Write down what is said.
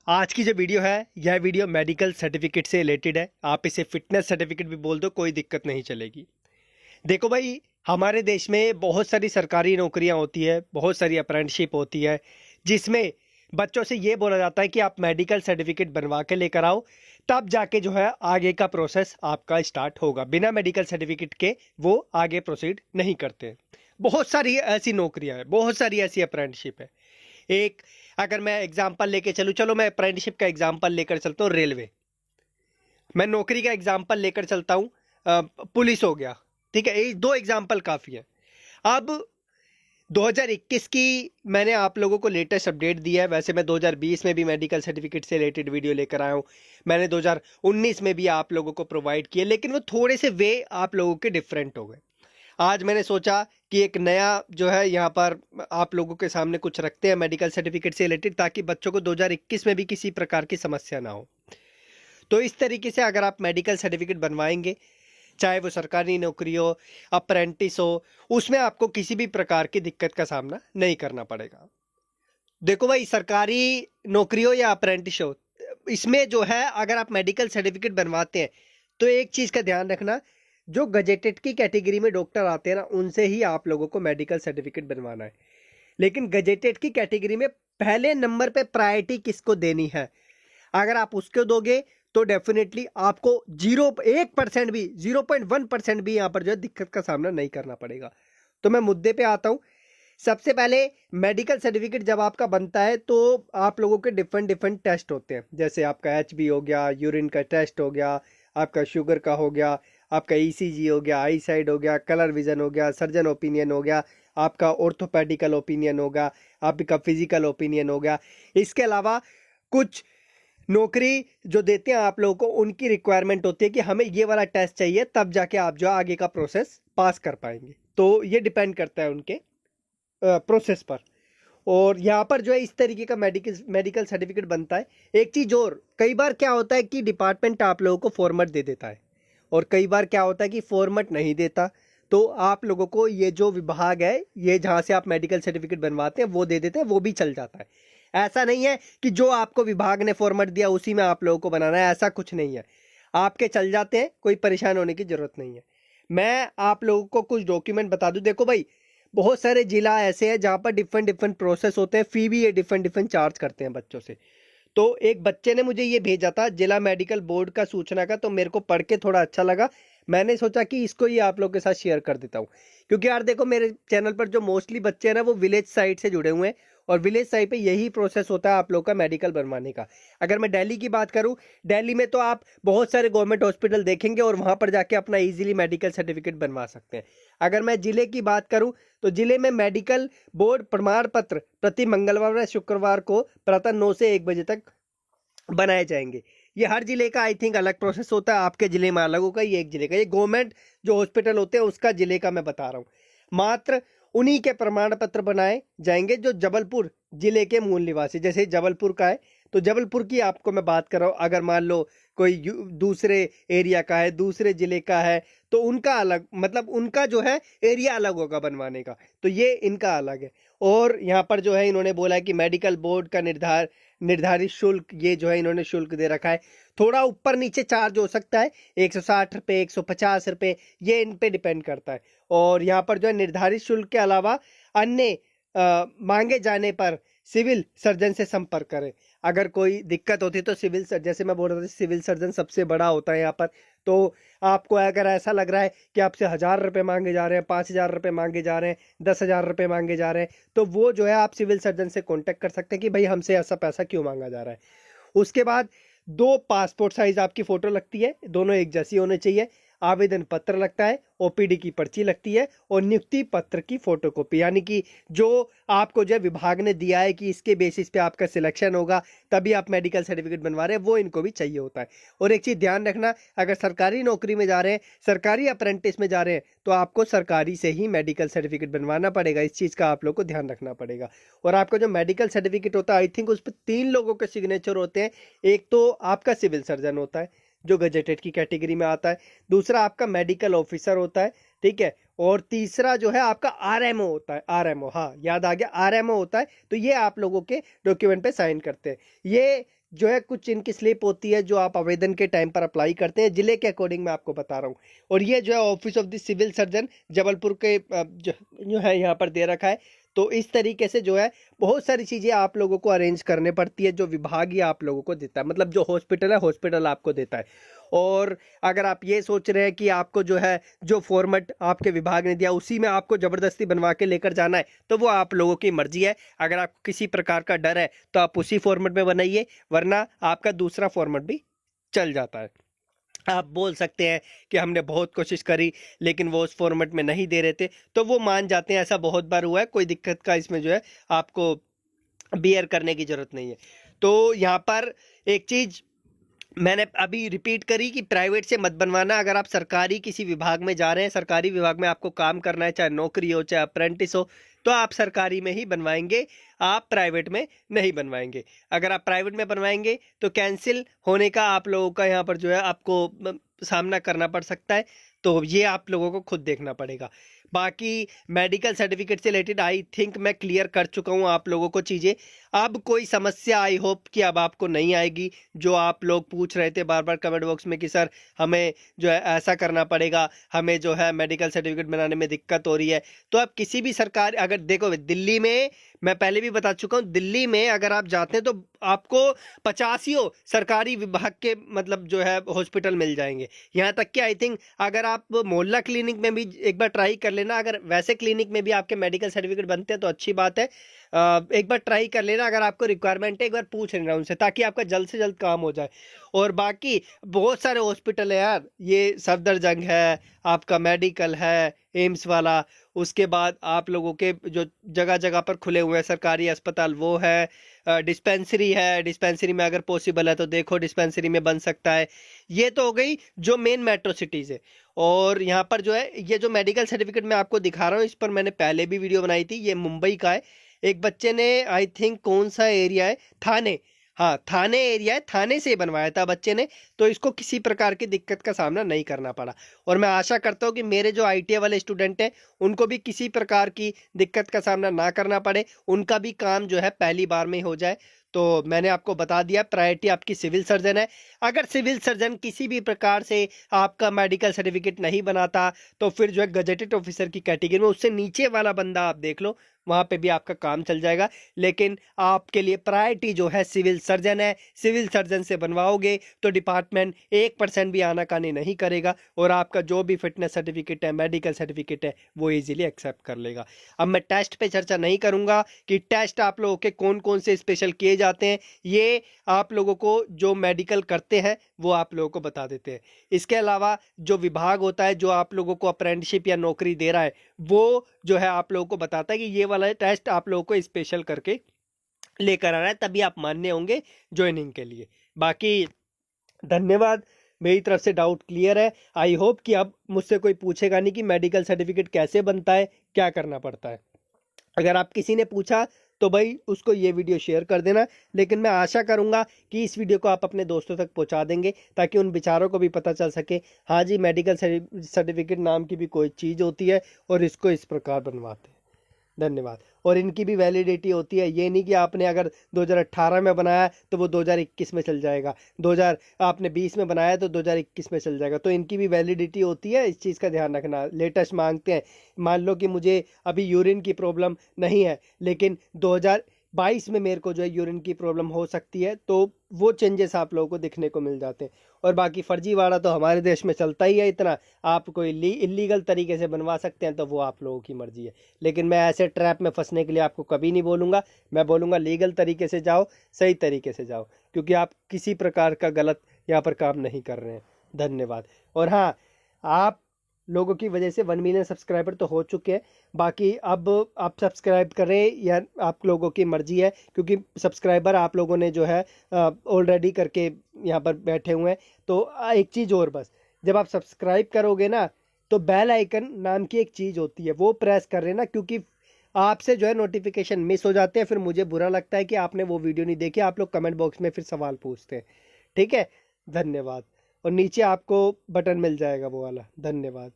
आज की जो वीडियो है यह वीडियो मेडिकल सर्टिफिकेट से रिलेटेड है। आप इसे फिटनेस सर्टिफिकेट भी बोल दो, कोई दिक्कत नहीं चलेगी। देखो भाई, हमारे देश में बहुत सारी सरकारी नौकरियां होती है, बहुत सारी अप्रेंटिसशिप होती है, जिसमें बच्चों से ये बोला जाता है कि आप मेडिकल सर्टिफिकेट बनवा के लेकर आओ, तब जाके जो है आगे का प्रोसेस आपका स्टार्ट होगा। बिना मेडिकल सर्टिफिकेट के वो आगे प्रोसीड नहीं करते। बहुत सारी ऐसी नौकरियां हैं, बहुत सारी ऐसी अप्रेंटिसशिप है। एक अगर मैं एग्जांपल लेके चलूं, चलो मैं अप्रेंटिसशिप का एग्जांपल लेकर चलता हूं। रेलवे, मैं नौकरी का एग्जांपल लेकर चलता हूं। पुलिस हो गया, ठीक है, ये दो एग्जांपल काफी है। अब 2021 की मैंने आप लोगों को लेटेस्ट अपडेट दिया है। वैसे मैं 2020 में भी मेडिकल सर्टिफिकेट से रिलेटेड वीडियो लेकर आया हूं। मैंने 2019 में भी आप लोगों को प्रोवाइड किए, लेकिन वो थोड़े से वे आप लोगों के डिफरेंट हो गए। आज मैंने सोचा कि एक नया जो है यहाँ पर आप लोगों के सामने कुछ रखते हैं मेडिकल सर्टिफिकेट से रिलेटेड, ताकि बच्चों को 2021 में भी किसी प्रकार की समस्या ना हो। तो इस तरीके से अगर आप मेडिकल सर्टिफिकेट बनवाएंगे, चाहे वो सरकारी नौकरी हो, अप्रेंटिस हो, उसमें आपको किसी भी प्रकार की दिक्कत का सामना नहीं करना पड़ेगा। देखो भाई, सरकारी नौकरी हो या अप्रेंटिस हो, इसमें जो है अगर आप मेडिकल सर्टिफिकेट बनवाते हैं तो एक चीज का ध्यान रखना, जो गजेटेड की कैटेगरी में डॉक्टर आते हैं ना, उनसे ही आप लोगों को मेडिकल सर्टिफिकेट बनवाना है। लेकिन गजेटेड की कैटेगरी में पहले नंबर पे प्रायोरिटी किसको देनी है, अगर आप उसको दोगे तो डेफिनेटली आपको 0.1% भी, 0.1% भी यहाँ पर जो है दिक्कत का सामना नहीं करना पड़ेगा। तो मैं मुद्दे पे आता हूँ। सबसे पहले, मेडिकल सर्टिफिकेट जब आपका बनता है तो आप लोगों के डिफरेंट डिफरेंट टेस्ट होते हैं। जैसे आपका एचबी हो गया, यूरिन का टेस्ट हो गया, आपका शुगर का हो गया, आपका ईसीजी हो गया, आई साइड हो गया, कलर विजन हो गया, सर्जन ओपिनियन हो गया, आपका ऑर्थोपेडिकल ओपिनियन होगा, आपका फिजिकल ओपिनियन हो गया। इसके अलावा कुछ नौकरी जो देते हैं आप लोगों को, उनकी रिक्वायरमेंट होती है कि हमें ये वाला टेस्ट चाहिए, तब जाके आप जो आगे का प्रोसेस पास कर पाएंगे। तो ये डिपेंड करता है उनके प्रोसेस पर। और यहाँ पर जो है इस तरीके का मेडिकल मेडिकल सर्टिफिकेट बनता है। एक चीज और, कई बार क्या होता है कि डिपार्टमेंट आप लोगों को फॉर्मेट दे देता है, और कई बार क्या होता है कि फॉर्मेट नहीं देता। तो आप लोगों को ये जो विभाग है, ये जहाँ से आप मेडिकल सर्टिफिकेट बनवाते हैं वो दे देते हैं, वो भी चल जाता है। ऐसा नहीं है कि जो आपको विभाग ने फॉर्मेट दिया उसी में आप लोगों को बनाना है, ऐसा कुछ नहीं है। आपके चल जाते हैं, कोई परेशान होने की जरूरत नहीं है। मैं आप लोगों को कुछ डॉक्यूमेंट बता दूं। देखो भाई, बहुत सारे जिला ऐसे हैं जहाँ पर डिफरेंट डिफरेंट प्रोसेस होते हैं, फी भी ये डिफरेंट डिफरेंट चार्ज करते हैं बच्चों से। तो एक बच्चे ने मुझे ये भेजा था जिला मेडिकल बोर्ड का सूचना का, तो मेरे को पढ़ के थोड़ा अच्छा लगा। मैंने सोचा कि इसको ही आप लोगों के साथ शेयर कर देता हूँ। क्योंकि यार देखो, मेरे चैनल पर जो मोस्टली बच्चे हैं ना, वो विलेज साइड से जुड़े हुए हैं, और विलेज साइड पे यही प्रोसेस होता है आप लोग का मेडिकल बनवाने का। अगर मैं दिल्ली की बात करूं, दिल्ली में तो आप बहुत सारे गवर्नमेंट हॉस्पिटल देखेंगे और वहां पर जाके अपना इजीली मेडिकल सर्टिफिकेट बनवा सकते हैं। अगर मैं जिले की बात करूं, तो जिले में मेडिकल बोर्ड प्रमाण पत्र प्रति मंगलवार व शुक्रवार को प्रातः 9 से 1 बजे तक बनाए जाएंगे। ये हर जिले का आई थिंक अलग प्रोसेस होता है, आपके जिले में अलग होगा, ये एक जिले का, ये गवर्नमेंट जो हॉस्पिटल होते हैं उसका जिले का मैं बता रहा हूँ। मात्र उन्हीं के प्रमाण पत्र बनाए जाएंगे जो जबलपुर जिले के मूल निवासी, जैसे जबलपुर का है तो जबलपुर की आपको मैं बात कर रहा हूँ। अगर मान लो कोई दूसरे एरिया का है, दूसरे जिले का है, तो उनका अलग, मतलब उनका जो है एरिया अलग होगा बनवाने का, तो ये इनका अलग है। और यहाँ पर जो है इन्होंने बोला है कि मेडिकल बोर्ड का निर्धारित शुल्क, ये जो है इन्होंने शुल्क दे रखा है। थोड़ा ऊपर नीचे चार्ज हो सकता है, 160 रुपये, 150 रुपये, ये इन पे डिपेंड करता है। और यहाँ पर जो है निर्धारित शुल्क के अलावा अन्य मांगे जाने पर सिविल सर्जन से संपर्क करें। अगर कोई दिक्कत होती है तो सिविल सर्जन, जैसे मैं बोल रहा था, सिविल सर्जन सबसे बड़ा होता है यहाँ पर। तो आपको अगर ऐसा लग रहा है कि आपसे 1,000 रुपये मांगे जा रहे हैं, 5,000 रुपये मांगे जा रहे हैं, 10,000 रुपये मांगे जा रहे हैं, तो वो जो है आप सिविल सर्जन से कॉन्टेक्ट कर सकते हैं कि भाई हमसे ऐसा पैसा क्यों मांगा जा रहा है। उसके बाद 2 पासपोर्ट साइज आपकी फोटो लगती है, दोनों एक जैसी होनी चाहिए। आवेदन पत्र लगता है, ओपीडी की पर्ची लगती है, और नियुक्ति पत्र की फोटोकॉपी, यानी कि जो आपको जो विभाग ने दिया है कि इसके बेसिस पे आपका सिलेक्शन होगा, तभी आप मेडिकल सर्टिफिकेट बनवा रहे हैं, वो इनको भी चाहिए होता है। और एक चीज ध्यान रखना, अगर सरकारी नौकरी में जा रहे हैं, सरकारी अप्रेंटिस में जा रहे हैं, तो आपको सरकारी से ही मेडिकल सर्टिफिकेट बनवाना पड़ेगा। इस चीज का आप लोग को ध्यान रखना पड़ेगा। और आपका जो मेडिकल सर्टिफिकेट होता है, आई थिंक उस पर 3 लोगों के सिग्नेचर होते हैं। एक तो आपका सिविल सर्जन होता है जो गजेटेड की कैटेगरी में आता है, दूसरा आपका मेडिकल ऑफिसर होता है, ठीक है, और तीसरा जो है आपका आरएमओ होता है। आरएमओ, हाँ याद आ गया, आरएमओ होता है। तो ये आप लोगों के डॉक्यूमेंट पे साइन करते हैं। ये जो है कुछ इनकी स्लिप होती है जो आप आवेदन के टाइम पर अप्लाई करते हैं, जिले के अकॉर्डिंग मैं आपको बता रहा हूँ। और ये जो है office of the civil surgeon Jabalpur के जो है यहाँ पर दे रखा है। तो इस तरीके से जो है बहुत सारी चीज़ें आप लोगों को अरेंज करने पड़ती है, जो विभाग ही आप लोगों को देता है, मतलब जो हॉस्पिटल है हॉस्पिटल आपको देता है। और अगर आप ये सोच रहे हैं कि आपको जो है जो फॉर्मेट आपके विभाग ने दिया उसी में आपको ज़बरदस्ती बनवा के लेकर जाना है, तो वो आप लोगों की मर्जी है। अगर आपको किसी प्रकार का डर है तो आप उसी फॉर्मेट में बनाइए, वरना आपका दूसरा फॉर्मेट भी चल जाता है। आप बोल सकते हैं कि हमने बहुत कोशिश करी लेकिन वो उस फॉर्मेट में नहीं दे रहे थे, तो वो मान जाते हैं। ऐसा बहुत बार हुआ है, कोई दिक्कत का इसमें जो है आपको बियर करने की ज़रूरत नहीं है। तो यहाँ पर एक चीज़ मैंने अभी रिपीट करी कि प्राइवेट से मत बनवाना। अगर आप सरकारी किसी विभाग में जा रहे हैं, सरकारी विभाग में आपको काम करना है, चाहे नौकरी हो चाहे अप्रेंटिस हो, तो आप सरकारी में ही बनवाएंगे, आप प्राइवेट में नहीं बनवाएंगे। अगर आप प्राइवेट में बनवाएंगे तो कैंसिल होने का आप लोगों का यहाँ पर जो है आपको सामना करना पड़ सकता है। तो ये आप लोगों को खुद देखना पड़ेगा। बाकी मेडिकल सर्टिफिकेट से रिलेटेड आई थिंक मैं क्लियर कर चुका हूँ आप लोगों को चीज़ें। अब कोई समस्या आई होप कि अब आपको नहीं आएगी। जो आप लोग पूछ रहे थे बार बार कमेंट बॉक्स में कि सर हमें जो है ऐसा करना पड़ेगा, हमें जो है मेडिकल सर्टिफिकेट बनाने में दिक्कत हो रही है, तो आप किसी भी सरकार, अगर देखो दिल्ली में, मैं पहले भी बता चुका हूँ, दिल्ली में अगर आप जाते हैं तो आपको 50 सरकारी विभाग के मतलब जो है हॉस्पिटल मिल जाएंगे। यहाँ तक कि आई थिंक अगर आप मोहल्ला क्लिनिक में भी एक बार ट्राई कर लेना, अगर वैसे क्लिनिक में भी आपके मेडिकल सर्टिफिकेट बनते हैं तो अच्छी बात है। एक बार ट्राई कर लेना, अगर आपको रिक्वायरमेंट है एक बार पूछ लेना उनसे, ताकि आपका जल्द से जल्द काम हो जाए। और बाकी बहुत सारे हॉस्पिटल है यार, ये सफदरजंग है, आपका मेडिकल है एम्स वाला, उसके बाद आप लोगों के जो जगह जगह पर खुले हुए हैं सरकारी अस्पताल वो है, डिस्पेंसरी है, डिस्पेंसरी में अगर पॉसिबल है तो देखो डिस्पेंसरी में बन सकता है। ये तो हो गई जो मेन मेट्रो सिटीज़ है। और यहाँ पर जो है ये जो मेडिकल सर्टिफिकेट मैं आपको दिखा रहा हूँ, इस पर मैंने पहले भी वीडियो बनाई थी। ये मुंबई का है। एक बच्चे ने आई थिंक कौन सा एरिया है, थाने, हाँ थाने एरिया है, थाने से बनवाया था बच्चे ने। तो इसको किसी प्रकार की दिक्कत का सामना नहीं करना पड़ा। और मैं आशा करता हूँ कि मेरे जो आईटीआई वाले स्टूडेंट हैं उनको भी किसी प्रकार की दिक्कत का सामना ना करना पड़े, उनका भी काम जो है पहली बार में हो जाए। तो मैंने आपको बता दिया, प्रायोरिटी आपकी सिविल सर्जन है। अगर सिविल सर्जन किसी भी प्रकार से आपका मेडिकल सर्टिफिकेट नहीं बनाता तो फिर जो है गजेटेड ऑफिसर की कैटेगरी में उससे नीचे वाला बंदा आप देख लो, वहाँ पे भी आपका काम चल जाएगा। लेकिन आपके लिए प्रायोरिटी जो है सिविल सर्जन है। सिविल सर्जन से बनवाओगे तो डिपार्टमेंट 1% भी आनाकानी नहीं करेगा और आपका जो भी फिटनेस सर्टिफिकेट है, मेडिकल सर्टिफिकेट है, वो इजीली एक्सेप्ट कर लेगा। अब मैं टेस्ट पे चर्चा नहीं करूँगा कि टेस्ट आप लोगों के कौन कौन से स्पेशल किए जाते हैं, ये आप लोगों को जो मेडिकल करते हैं वो आप लोगों को बता देते हैं। इसके अलावा जो विभाग होता है जो आप लोगों को अप्रेंटिसशिप या नौकरी दे रहा है, वो जो है आप लोगों को बताता है कि ये वाला टेस्ट आप लोगों को स्पेशल करके लेकर आ रहा है, तभी आप मान्य होंगे ज्वाइनिंग के लिए। बाकी धन्यवाद, मेरी तरफ से डाउट क्लियर है। आई होप कि अब मुझसे कोई पूछेगा नहीं कि मेडिकल सर्टिफिकेट कैसे बनता है, क्या करना पड़ता है। अगर आप किसी ने पूछा तो भाई उसको ये वीडियो शेयर कर देना। लेकिन मैं आशा करूंगा कि इस वीडियो को आप अपने दोस्तों तक पहुंचा देंगे, ताकि उन बेचारों को भी पता चल सके, हाँ जी मेडिकल सर्टिफिकेट नाम की भी कोई चीज़ होती है और इसको इस प्रकार बनवाते हैं। धन्यवाद। और इनकी भी वैलिडिटी होती है, ये नहीं कि आपने अगर 2018 में बनाया तो वो 2021 में चल जाएगा, 2000 आपने 20 में बनाया तो 2021 में चल जाएगा। तो इनकी भी वैलिडिटी होती है, इस चीज़ का ध्यान रखना। लेटेस्ट मांगते हैं, मान लो कि मुझे अभी यूरिन की प्रॉब्लम नहीं है लेकिन 2022 में मेरे को जो है यूरिन की प्रॉब्लम हो सकती है, तो वो चेंजेस आप लोगों को दिखने को मिल जाते हैं। और बाकी फर्जीवाड़ा तो हमारे देश में चलता ही है इतना, आप कोई इलीगल तरीके से बनवा सकते हैं तो वो आप लोगों की मर्जी है। लेकिन मैं ऐसे ट्रैप में फंसने के लिए आपको कभी नहीं बोलूँगा। मैं बोलूँगा लीगल तरीके से जाओ, सही तरीके से जाओ, क्योंकि आप किसी प्रकार का गलत यहाँ पर काम नहीं कर रहे हैं। धन्यवाद। और हाँ, आप लोगों की वजह से 1 मिलियन सब्सक्राइबर तो हो चुके हैं। बाकी अब आप सब्सक्राइब करें या आप लोगों की मर्जी है, क्योंकि सब्सक्राइबर आप लोगों ने जो है ऑलरेडी करके यहाँ पर बैठे हुए हैं। तो एक चीज़ और बस, जब आप सब्सक्राइब करोगे ना तो बेल आइकन नाम की एक चीज़ होती है, वो प्रेस कर लेना, क्योंकि आपसे जो है नोटिफिकेशन मिस हो जाते हैं। फिर मुझे बुरा लगता है कि आपने वो वीडियो नहीं देखी, आप लोग कमेंट बॉक्स में फिर सवाल पूछते हैं। ठीक है, धन्यवाद। और नीचे आपको बटन मिल जाएगा वो वाला। धन्यवाद।